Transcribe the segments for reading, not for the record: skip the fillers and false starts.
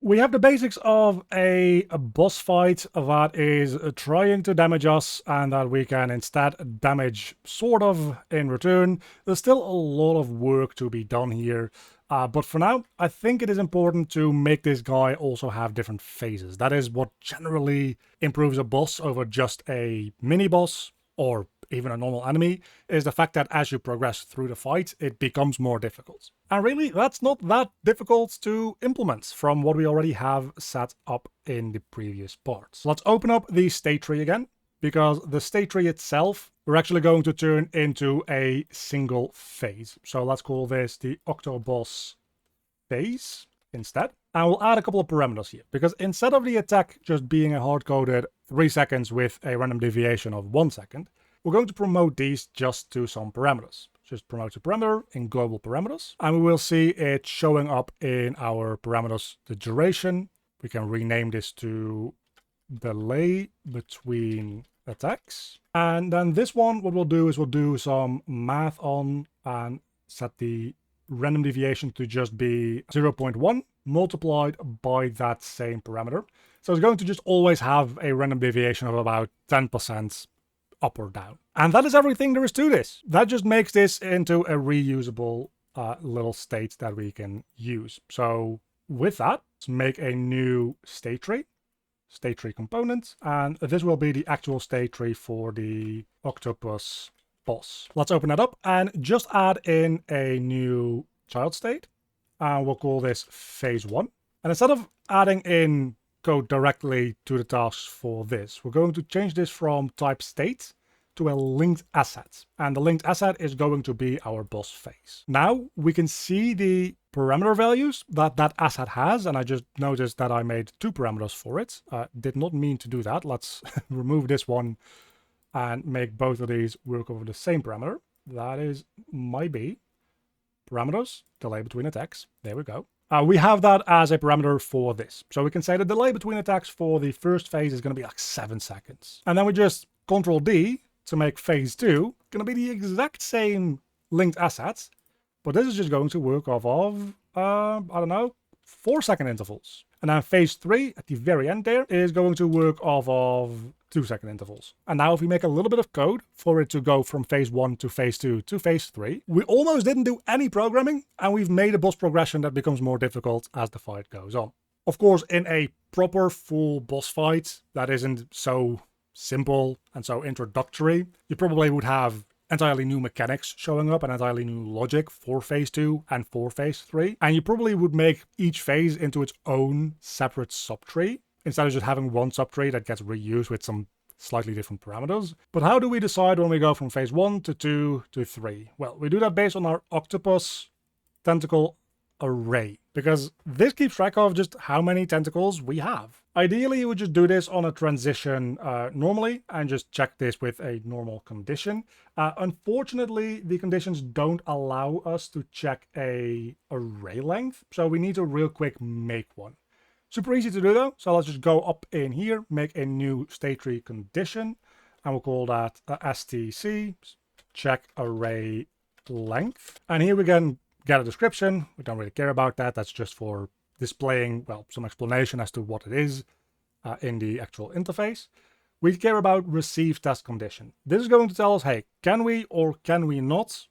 we have the basics of a boss fight that is trying to damage us and that we can instead damage sort of in return. There's still a lot of work to be done here. But for now, I think it is important to make this guy also have different phases. That is what generally improves a boss over just a mini boss or even a normal enemy, is the fact that as you progress through the fight, it becomes more difficult. And really, that's not that difficult to implement from what we already have set up in the previous parts. Let's open up the state tree again, because the state tree itself, we're actually going to turn into a single phase. So let's call this the Octoboss phase instead. And we'll add a couple of parameters here, because instead of the attack just being a hard-coded 3 seconds with a random deviation of 1 second, we're going to promote these just to some parameters. Just promote a parameter in global parameters, and we will see it showing up in our parameters, the duration. We can rename this to delay between attacks. And then this one, what we'll do is we'll do some math on and set the random deviation to just be 0.1 multiplied by that same parameter. So it's going to just always have a random deviation of about 10% up or down. And that is everything there is to this. That just makes this into a reusable little state that we can use. So with that, let's make a new state tree component, and this will be the actual state tree for the Octopus boss. Let's open that up and just add in a new child state, and we'll call this phase 1. And instead of adding in code directly to the tasks for this, we're going to change this from type state to a linked asset, and the linked asset is going to be our boss phase. Now we can see the parameter values that that asset has, and I just noticed that I made 2 parameters for it. Did not mean to do that. Let's remove this one and make both of these work over the same parameter. That is might be parameters, delay between attacks. There we go. We have that as a parameter for this. So we can say the delay between attacks for the first phase is going to be like 7 seconds. And then we just Control D to make phase 2, going to be the exact same linked assets, but this is just going to work off of, I don't know, 4-second intervals. And then phase 3 at the very end there is going to work off of 2-second intervals. And now if we make a little bit of code for it to go from phase 1 to phase 2 to phase 3, we almost didn't do any programming, and we've made a boss progression that becomes more difficult as the fight goes on. Of course, in a proper full boss fight that isn't so simple and so introductory, you probably would have entirely new mechanics showing up and entirely new logic for phase 2 and for phase 3. And you probably would make each phase into its own separate subtree, instead of just having one subtree that gets reused with some slightly different parameters. But how do we decide when we go from phase 1 to 2 to 3? Well, we do that based on our octopus tentacle array, because this keeps track of just how many tentacles we have. Ideally, you would just do this on a transition normally and just check this with a normal condition. Unfortunately, the conditions don't allow us to check a array length, so we need to real quick make one. Super easy to do though, so let's just go up in here, make a new state tree condition, and we'll call that stc, check array length. And here we can get a description. We don't really care about that. That's just for displaying, well, some explanation as to what it is in the actual interface. We care about receive test condition. This is going to tell us, hey, can we or can we not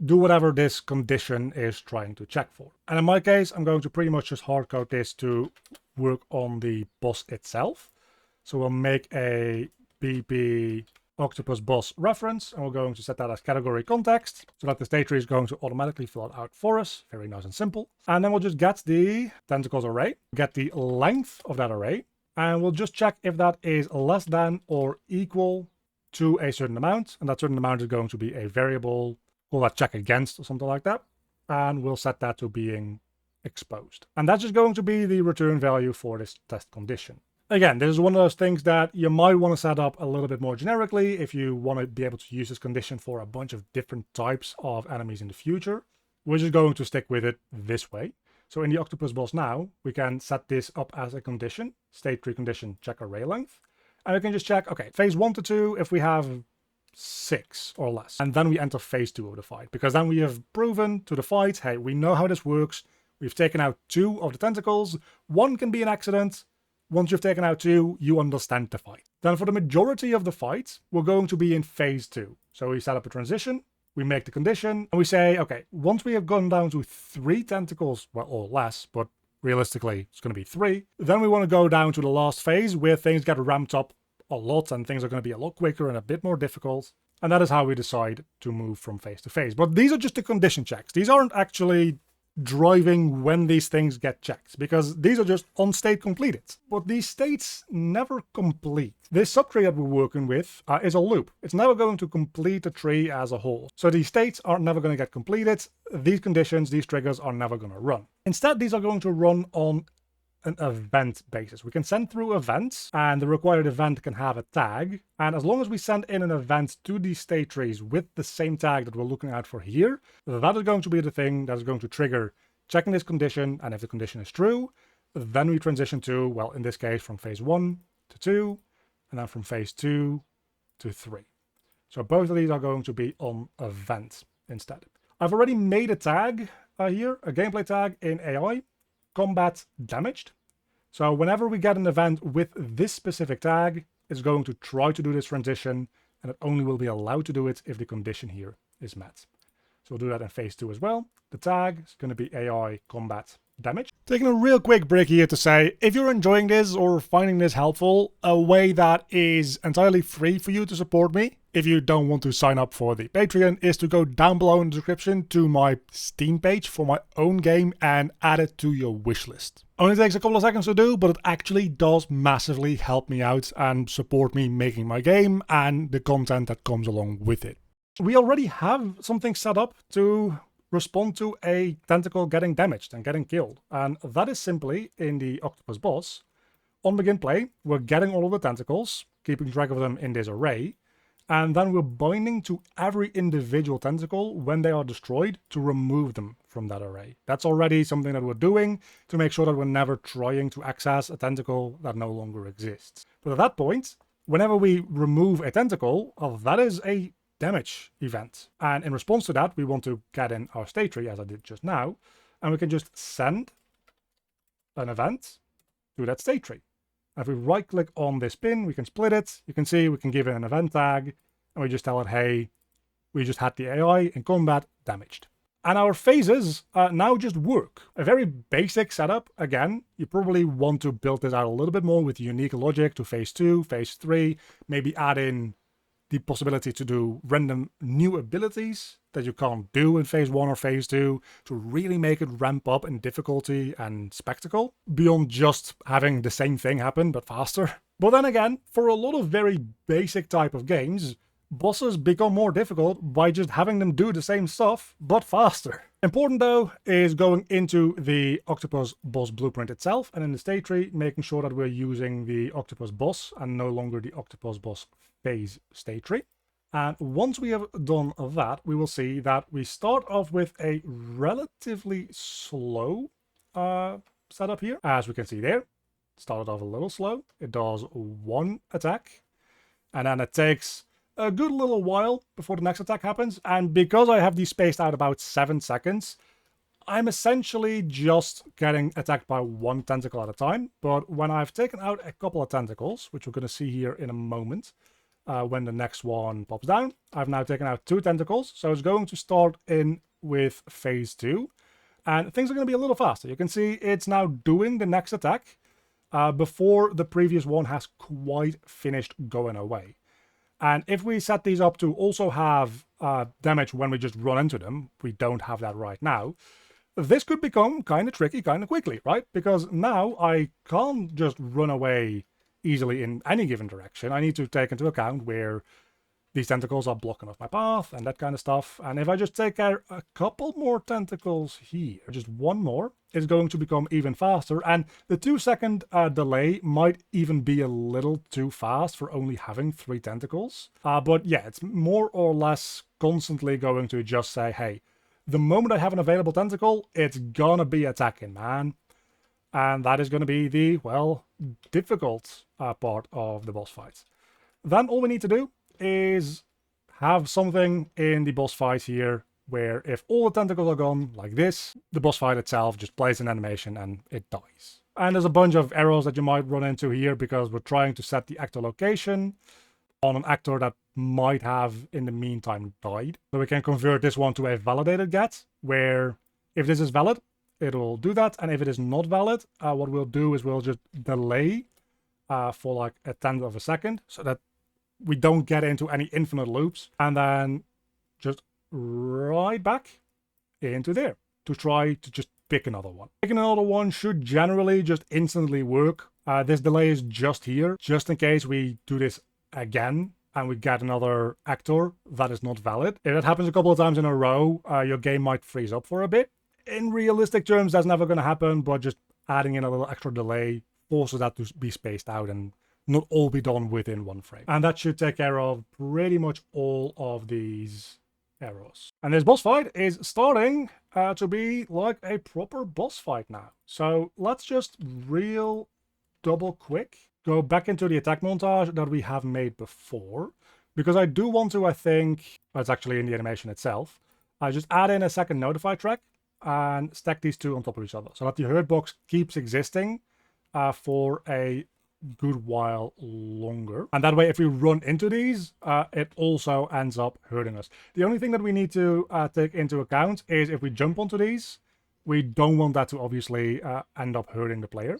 do whatever this condition is trying to check for. And in my case, I'm going to pretty much just hardcode this to work on the boss itself. So we'll make a BP Octopus boss reference, and we're going to set that as category context so that the state tree is going to automatically fill it out for us. Very nice and simple. And then we'll just get the tentacles array, get the length of that array, and we'll just check if that is less than or equal to a certain amount. And that certain amount is going to be a variable. We'll let check against or something like that. And we'll set that to being exposed. And that's just going to be the return value for this test condition. Again, this is one of those things that you might want to set up a little bit more generically if you want to be able to use this condition for a bunch of different types of enemies in the future. We're just going to stick with it this way. So in the Octopus boss now, we can set this up as a condition, state tree condition, check array length. And we can just check, okay, phase 1 to 2, if we have 6 or less. And then we enter phase 2 of the fight, because then we have proven to the fight, hey, we know how this works. We've taken out 2 of the tentacles. 1 can be an accident. Once you've taken out 2, you understand the fight. Then for the majority of the fight, we're going to be in phase 2. So we set up a transition, we make the condition, and we say, okay, once we have gone down to 3 tentacles, well, or less, but realistically, it's going to be 3, then we want to go down to the last phase where things get ramped up a lot and things are going to be a lot quicker and a bit more difficult. And that is how we decide to move from phase to phase. But these are just the condition checks. These aren't actually driving when these things get checked, because these are just on state completed. But these states never complete. This subtree that we're working with is a loop. It's never going to complete the tree as a whole. So these states are never going to get completed. These conditions, these triggers are never going to run. Instead, these are going to run on an event basis. We can send through events, and the required event can have a tag. And as long as we send in an event to these state trees with the same tag that we're looking at for here, that is going to be the thing that is going to trigger checking this condition. And if the condition is true, then we transition to, well, in this case, from phase 1 to 2, and then from phase 2 to 3. So both of these are going to be on event instead. I've already made a tag here, a gameplay tag in AI. Combat damaged. So whenever we get an event with this specific tag, it's going to try to do this transition, and it only will be allowed to do it if the condition here is met. So we'll do that in phase 2 as well. The tag is going to be AI combat damage. Taking a real quick break here to say, if you're enjoying this or finding this helpful, a way that is entirely free for you to support me, if you don't want to sign up for the Patreon, is to go down below in the description to my Steam page for my own game and add it to your wishlist. Only takes a couple of seconds to do, but it actually does massively help me out and support me making my game and the content that comes along with it. We already have something set up to respond to a tentacle getting damaged and getting killed, and that is simply in the octopus boss. On begin play, we're getting all of the tentacles, keeping track of them in this array, and then we're binding to every individual tentacle when they are destroyed to remove them from that array. That's already something that we're doing to make sure that we're never trying to access a tentacle that no longer exists. But at that point, whenever we remove a tentacle, that is a damage event. And in response to that, we want to get in our state tree, as I did just now, and we can just send an event to that state tree. If we right click on this pin, we can split it. You can see we can give it an event tag, and we just tell it, hey, we just had the AI in combat damaged. And our phases now just work. A very basic setup. Again, you probably want to build this out a little bit more with unique logic to phase 2, phase 3, maybe add in the possibility to do random new abilities that you can't do in phase 1 or phase 2 to really make it ramp up in difficulty and spectacle, beyond just having the same thing happen but faster. But then again, for a lot of very basic type of games, bosses become more difficult by just having them do the same stuff but faster. Important though is going into the octopus boss blueprint itself and in the state tree making sure that we're using the octopus boss and no longer the octopus boss phase state tree. And once we have done that, we will see that we start off with a relatively slow setup here. As we can see there, it started off a little slow. It does 1 attack, and then it takes a good little while before the next attack happens. And because I have these spaced out about 7 seconds, I'm essentially just getting attacked by 1 tentacle at a time. But when I've taken out a couple of tentacles, which we're going to see here in a moment, when the next one pops down, I've now taken out 2 tentacles. So it's going to start in with phase 2. And things are going to be a little faster. You can see it's now doing the next attack before the previous one has quite finished going away. And if we set these up to also have damage when we just run into them, we don't have that right now, this could become kind of tricky kind of quickly, right? Because now I can't just run away easily in any given direction. I need to take into account where these tentacles are blocking off my path and that kind of stuff. And if I just take out a couple more tentacles here, just 1 more, it's going to become even faster. And the 2-second delay might even be a little too fast for only having 3 tentacles. But yeah, it's more or less constantly going to just say, hey, the moment I have an available tentacle, it's gonna be attacking, man. And that is going to be the, well, difficult part of the boss fight. Then all we need to do is have something in the boss fight here where if all the tentacles are gone, like this, the boss fight itself just plays an animation and it dies. And there's a bunch of errors that you might run into here because we're trying to set the actor location on an actor that might have in the meantime died. So we can convert this one to a validated get, where if this is valid, it'll do that. And if it is not valid, what we'll do is we'll just delay for like 1/10 of a second so that we don't get into any infinite loops, and then just right back into there to try to just pick another one. Picking another one should generally just instantly work. This delay is just here, just in case we do this again and we get another actor that is not valid. If it happens a couple of times in a row, your game might freeze up for a bit. In realistic terms, that's never going to happen, but just adding in a little extra delay forces that to be spaced out and not all be done within one frame. And that should take care of pretty much all of these errors. And this boss fight is starting to be like a proper boss fight now. So let's just real double quick go back into the attack montage that we have made before, because I do want to, I think, it's actually in the animation itself, I just add in a second notify track and stack these two on top of each other so that the hurt box keeps existing for a good while longer. And that way, if we run into these, it also ends up hurting us. The only thing that we need to take into account is if we jump onto these, we don't want that to obviously end up hurting the player.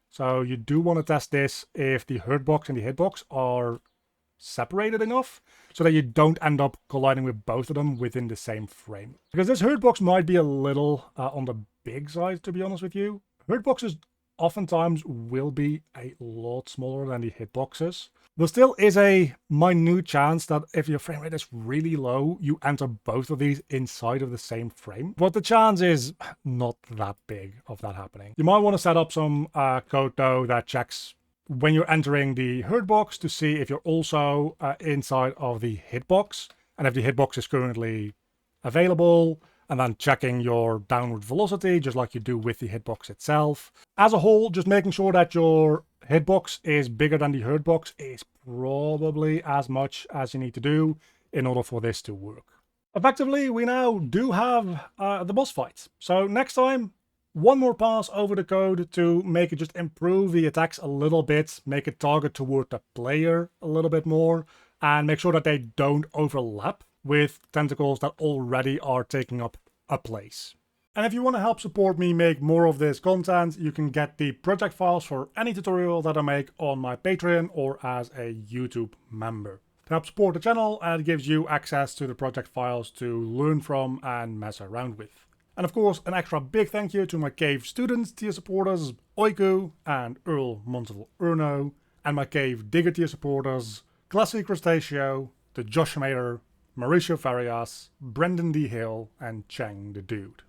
So you do want to test this if the hurt box and the hitbox are separated enough so that you don't end up colliding with both of them within the same frame. Because this hurt box might be a little on the big side, to be honest with you. Hurt boxes oftentimes will be a lot smaller than the hitboxes. There still is a minute chance that if your frame rate is really low, you enter both of these inside of the same frame. But the chance is not that big of that happening. You might want to set up some code though that checks when you're entering the hurt box to see if you're also inside of the hitbox, and if the hitbox is currently available, and then checking your downward velocity, just like you do with the hitbox itself. As a whole, just making sure that your hitbox is bigger than the hurt box is probably as much as you need to do in order for this to work. Effectively, we now do have the boss fight. So next time, one more pass over the code to make it just improve the attacks a little bit, make it target toward the player a little bit more, and make sure that they don't overlap with tentacles that already are taking up a place. And if you want to help support me make more of this content, you can get the project files for any tutorial that I make on my Patreon or as a YouTube member. To help support the channel, and it gives you access to the project files to learn from and mess around with. And of course, an extra big thank you to my Cave students tier supporters, Oiku and Earl Monteval Urno, and my Cave Digger tier supporters, Glassy Crustaceo, the Josh Mater, Mauricio Farias, Brendan D. Hill, and Cheng the Dude.